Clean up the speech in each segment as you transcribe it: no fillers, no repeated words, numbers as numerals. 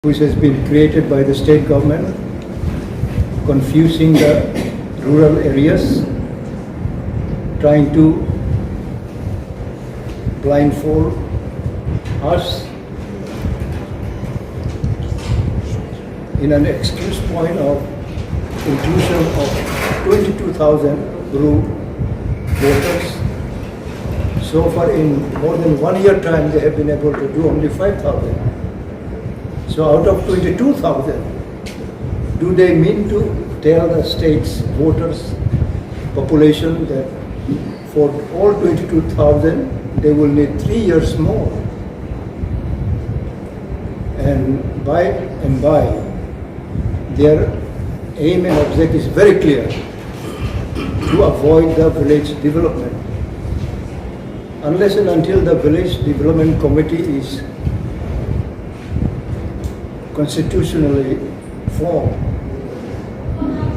which has been created by the state government, confusing the rural areas, trying to blindfold us in an excuse point of inclusion of 22,000 group voters. So far in more than 1 year time they have been able to do only 5,000. So out of 22,000, do they mean to tell the state's voters, population that for all 22,000 they will need 3 years more? And by their aim and objective is very clear, to avoid the village development. Unless and until the village development committee is constitutionally formed,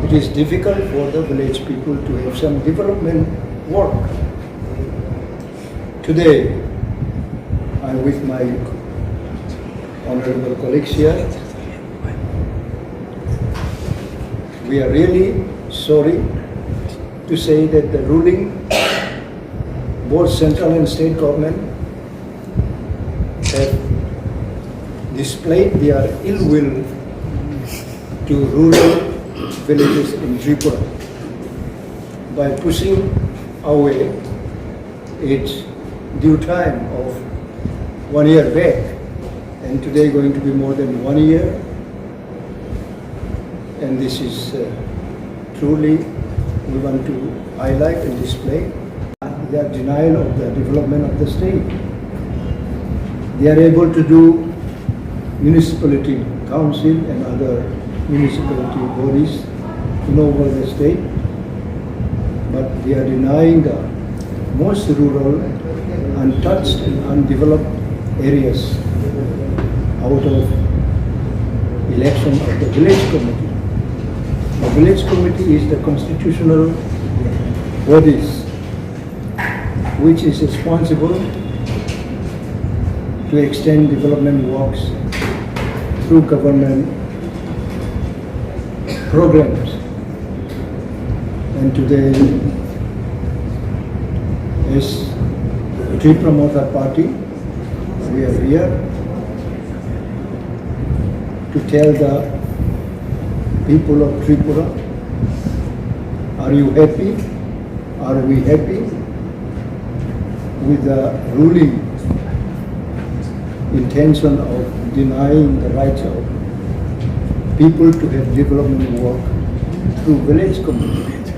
it is difficult for the village people to have some development work. Today, I am with my honorable colleagues here. We are really sorry to say that the ruling, both central and state government, have displayed their ill will to rural villages in Tripura by pushing away its due time of 1 year back, and today going to be more than 1 year. And this is truly, we want to highlight and display their denial of the development of the state. They are able to do municipality council and other municipality bodies in over the state, but they are denying the most rural, untouched and undeveloped areas out of election of the village committee. The village committee is the constitutional bodies which is responsible to extend development works through government programs. And today, as Tipra Mothani Party, we are here to tell the people of Tripura, are you happy? Are we happy with the ruling intention of denying the rights of people to have development work through village communities?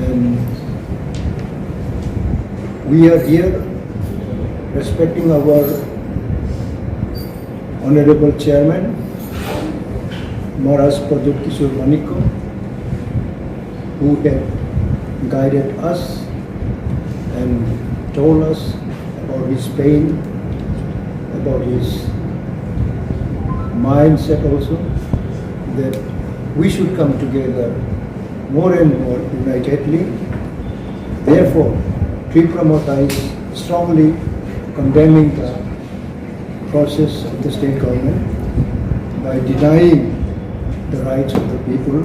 And we are here respecting our Honorable Chairman, Maharaj Pradut Kishore Manikko, who had guided us and told us about his pain, about his mindset also, that we should come together more and more unitedly. Therefore, Tipra Mothani is strongly condemning the process of the state government by denying the rights of the people